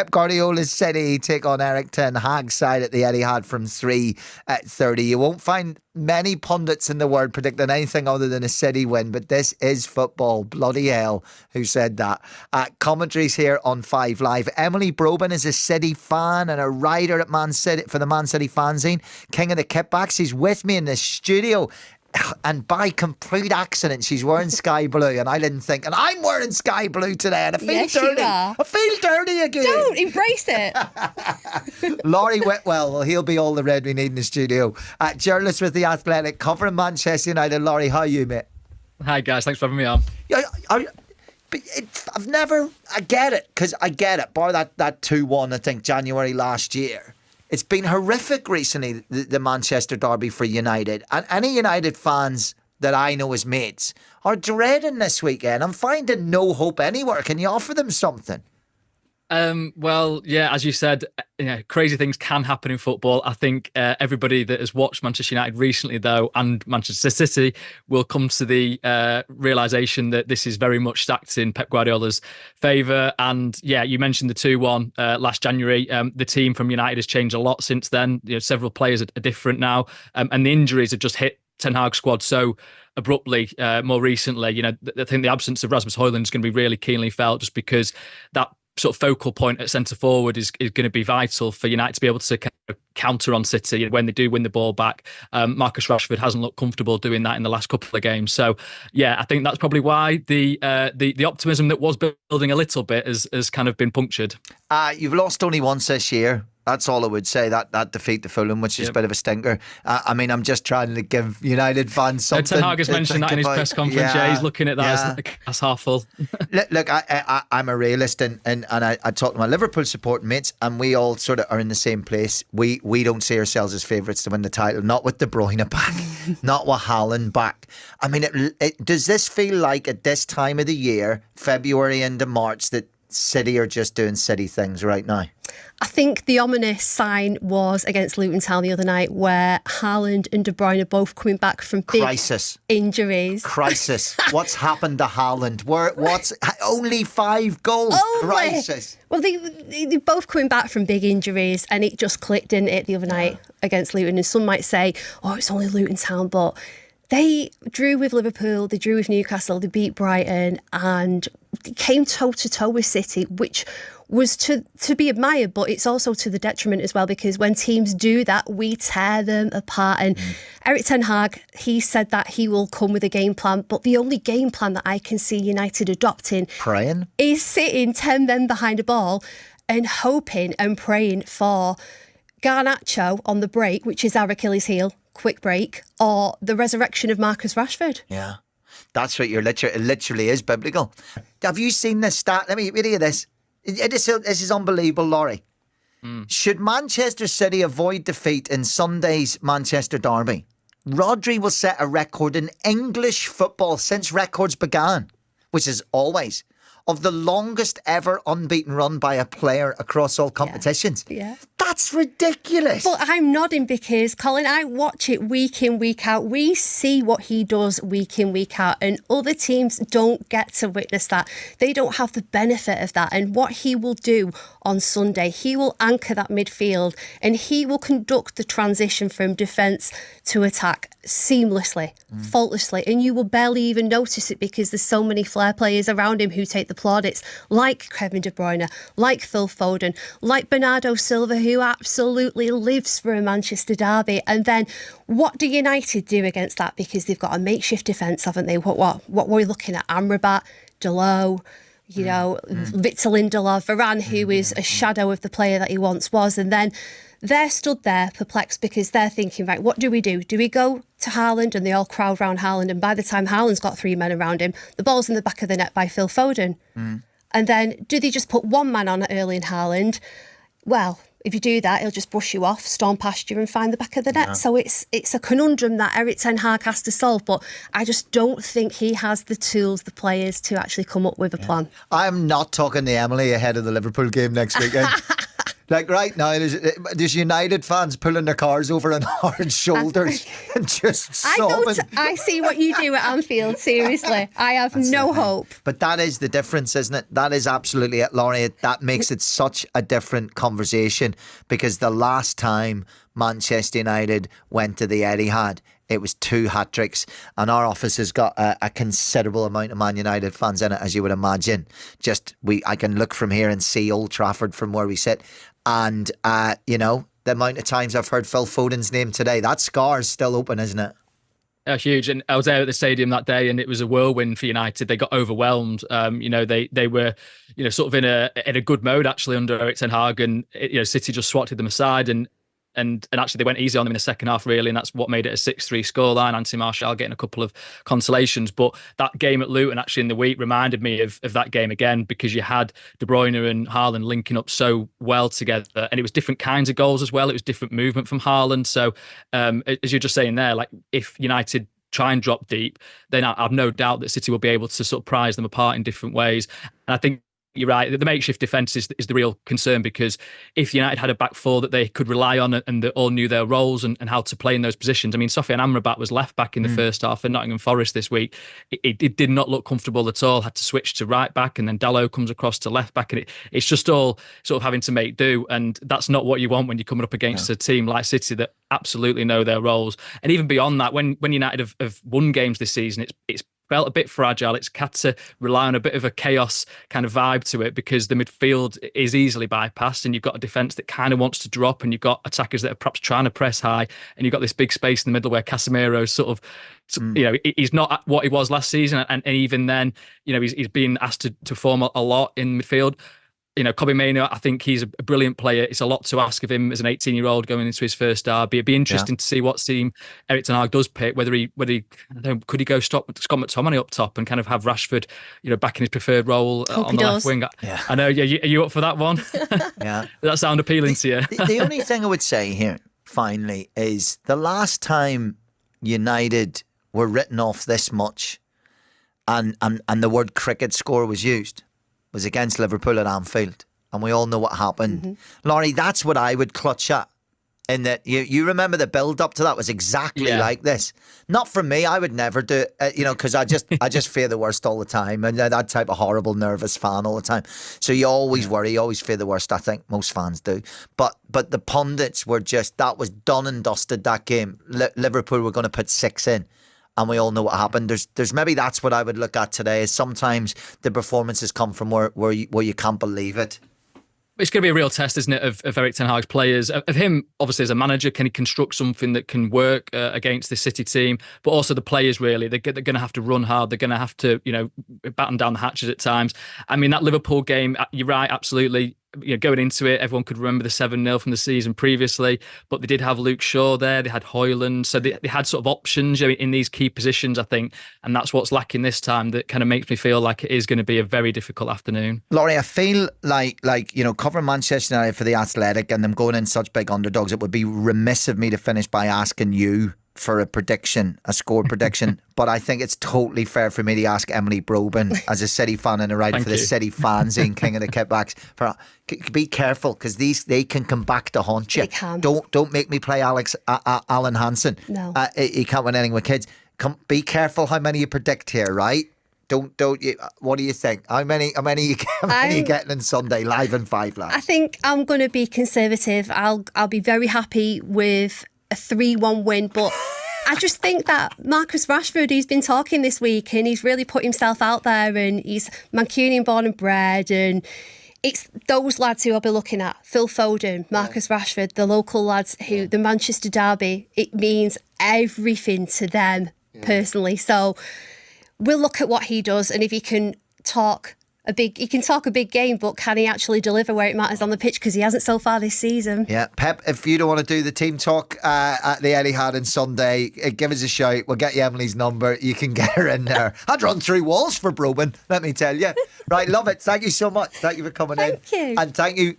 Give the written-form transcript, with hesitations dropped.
Pep Guardiola's City take on Eric Ten Hag's side at the Etihad from 3:30. You won't find many pundits in the world predicting anything other than a City win, but this is football. Bloody hell, who said that? Commentaries here on 5 Live. Emily Broben is a City fan and a writer at Man City for the Man City fanzine. King of the Kitbacks. She's with me in the studio. And by complete accident, she's wearing sky blue, and I didn't think. And I'm wearing sky blue today, and I feel dirty. I feel dirty again. Don't embrace it. Laurie Whitwell, well, he'll be all the red we need in the studio. Journalist with The Athletic, covering Manchester United. Laurie, how are you, mate? Hi guys, thanks for having me on. Yeah, I get it, because I get it. Bar that 2-1, I think, January last year. It's been horrific recently, the Manchester derby for United. And any United fans that I know as mates are dreading this weekend. I'm finding no hope anywhere. Can you offer them something? Well, yeah, as you said, crazy things can happen in football. I think everybody that has watched Manchester United recently, though, and Manchester City will come to the realisation that this is very much stacked in Pep Guardiola's favour. And yeah, you mentioned the 2-1 last January. The team from United has changed a lot since then. Several players are different now, and the injuries have just hit Ten Hag's squad so abruptly more recently. I think the absence of Rasmus Højlund is going to be really keenly felt, just because that sort of focal point at centre forward is going to be vital for United to be able to kind of counter on City when they do win the ball back. Marcus Rashford hasn't looked comfortable doing that in the last couple of games. So yeah, I think that's probably why the optimism that was building a little bit has kind of been punctured. You've lost only once this year. That's all I would say, that defeat to Fulham, which is a bit of a stinker. I mean, I'm just trying to give United fans something. Ten Hag has mentioned that in his press conference. Yeah, he's looking at that as half full. Look, I'm a realist, and I talk to my Liverpool supporting mates, and we all sort of are in the same place. We don't see ourselves as favourites to win the title, not with De Bruyne back, not with Haaland back. I mean, does this feel like at this time of the year, February into March, that City are just doing City things right now? I think the ominous sign was against Luton Town the other night, where Haaland and De Bruyne are both coming back from big injuries. Crisis. What's happened to Haaland? What's only 5 goals? Crisis. Well, they're both coming back from big injuries, and it just clicked, didn't it, the other night against Luton? And some might say, oh, it's only Luton Town, but they drew with Liverpool, they drew with Newcastle, they beat Brighton, and came toe-to-toe with City, which was to be admired, but it's also to the detriment as well, because when teams do that, we tear them apart. And Eric Ten Hag, he said that he will come with a game plan, but the only game plan that I can see United adopting is sitting 10 men behind a ball and hoping and praying for Garnacho on the break, which is our Achilles heel, quick break, or the resurrection of Marcus Rashford. Yeah, that's what it literally is biblical. Have you seen this stat? Let me read you this. This is unbelievable, Laurie. Should Manchester City avoid defeat in Sunday's Manchester derby, Rodri will set a record in English football since records began, which is always of the longest ever unbeaten run by a player across all competitions. Yeah. That's ridiculous. But I'm nodding because, Colin, I watch it week in, week out. We see what he does week in, week out, and other teams don't get to witness that. They don't have the benefit of that. And what he will do on Sunday, he will anchor that midfield, and he will conduct the transition from defence to attack seamlessly, faultlessly, and you will barely even notice it because there's so many flair players around him who take the plaudits, like Kevin De Bruyne, like Phil Foden, like Bernardo Silva, who absolutely lives for a Manchester derby. And then what do United do against that? Because they've got a makeshift defence, haven't they? What we're looking at, Amrabat, Delot, Victor Lindelof, Varane, who is a shadow of the player that he once was. And then they're stood there perplexed because they're thinking, right, what do we do? Do we go to Haaland? And they all crowd round Haaland. And by the time Haaland's got 3 men around him, the ball's in the back of the net by Phil Foden. And then do they just put one man on Erling Haaland? Well, if you do that, he'll just brush you off, storm past you and find the back of the net. So it's a conundrum that Eric Ten Hag has to solve, but I just don't think he has the tools, the players, to actually come up with a plan. I'm not talking to Emily ahead of the Liverpool game next weekend. Like right now, there's United fans pulling their cars over on hard shoulders and just sobbing. I see what you do at Anfield, seriously. I have no hope. But that is the difference, isn't it? That is absolutely it, Laurie. That makes it such a different conversation, because the last time Manchester United went to the Etihad, it was 2 hat-tricks, and our office has got a considerable amount of Man United fans in it, as you would imagine. I can look from here and see Old Trafford from where we sit, and the amount of times I've heard Phil Foden's name today, that scar is still open, isn't it? Huge. And I was there at the stadium that day, and it was a whirlwind for United. They got overwhelmed. They were, sort of in a good mode actually under Erik ten Hag, and City just swatted them aside, and actually they went easy on them in the second half, really, and that's what made it a 6-3 scoreline. Anthony Martial getting a couple of consolations, but that game at Luton actually in the week reminded me of that game again, because you had De Bruyne and Haaland linking up so well together, and it was different kinds of goals as well. It was different movement from Haaland. So as you're just saying there, like if United try and drop deep, then I have no doubt that City will be able to sort of prize them apart in different ways. And I think you're right. The makeshift defence is the real concern, because if United had a back four that they could rely on and that all knew their roles and how to play in those positions. I mean, Sofiane Amrabat was left back in the first half for Nottingham Forest this week. It did not look comfortable at all. Had to switch to right back, and then Dalot comes across to left back, and it's just all sort of having to make do. And that's not what you want when you're coming up against a team like City that absolutely know their roles. And even beyond that, when United have won games this season, it's felt a bit fragile. It's had to rely on a bit of a chaos kind of vibe to it, because the midfield is easily bypassed, and you've got a defence that kind of wants to drop, and you've got attackers that are perhaps trying to press high, and you've got this big space in the middle where Casemiro's sort of, he's not what he was last season, and even then, he's been asked to perform a lot in midfield. Kobbie Mainoo, I think he's a brilliant player. It's a lot to ask of him as an 18-year-old going into his first derby. It'd be interesting to see what team Erik ten Hag does pick. Whether he could he go Scott McTominay up top and kind of have Rashford, back in his preferred role on the left wing. Yeah. I know. Yeah, are you up for that one? Yeah. Does that sound appealing to you? The only thing I would say here, finally, is the last time United were written off this much, and the word cricket score was used, was against Liverpool at Anfield, and we all know what happened. Laurie, that's what I would clutch at. In that you remember the build up to that was exactly like this. Not from me, I would never do it, because I just fear the worst all the time, and that type of horrible nervous fan all the time. So you always worry, you always fear the worst. I think most fans do. But the pundits were that was done and dusted. That game, Liverpool were going to put 6 in. And we all know what happened. There's maybe that's what I would look at today. Is sometimes the performances come from where you can't believe it. It's going to be a real test, isn't it, of Erik ten Hag's players, of him, obviously, as a manager. Can he construct something that can work against this City team? But also the players, really. They're going to have to run hard. They're going to have to, batten down the hatches at times. I mean, that Liverpool game, you're right, absolutely. Going into it, everyone could remember the 7-0 from the season previously, but they did have Luke Shaw there, they had Højlund, so they had sort of options in these key positions, I think, and that's what's lacking this time. That kind of makes me feel like it is going to be a very difficult afternoon. Laurie, I feel like covering Manchester United for The Athletic and them going in such big underdogs, it would be remiss of me to finish by asking you for a score prediction, but I think it's totally fair for me to ask Emily Broben, as a City fan and a writer for the City Fanzine, King of the Kitbacks, be careful, because they can come back to haunt you. They can. Don't make me play Alan Hansen. No, he can't win anything with kids. Be careful how many you predict here, right? Don't you? What do you think? How many are you getting on Sunday, live and 5 lads? I think I'm going to be conservative. I'll be very happy with a 3-1 win, but I just think that Marcus Rashford, he's been talking this week and he's really put himself out there, and he's Mancunian born and bred, and it's those lads who I'll be looking at. Phil Foden, Marcus Rashford, the local lads the Manchester derby, it means everything to them personally. So we'll look at what he does, and if he can talk a big game, but can he actually deliver where it matters on the pitch? Because he hasn't so far this season. Yeah, Pep, if you don't want to do the team talk at the Etihad on Sunday, give us a shout. We'll get you Emily's number. You can get her in there. I'd run through walls for Broben, let me tell you. Right, love it. Thank you so much. Thank you for coming in. Thank you. And thank you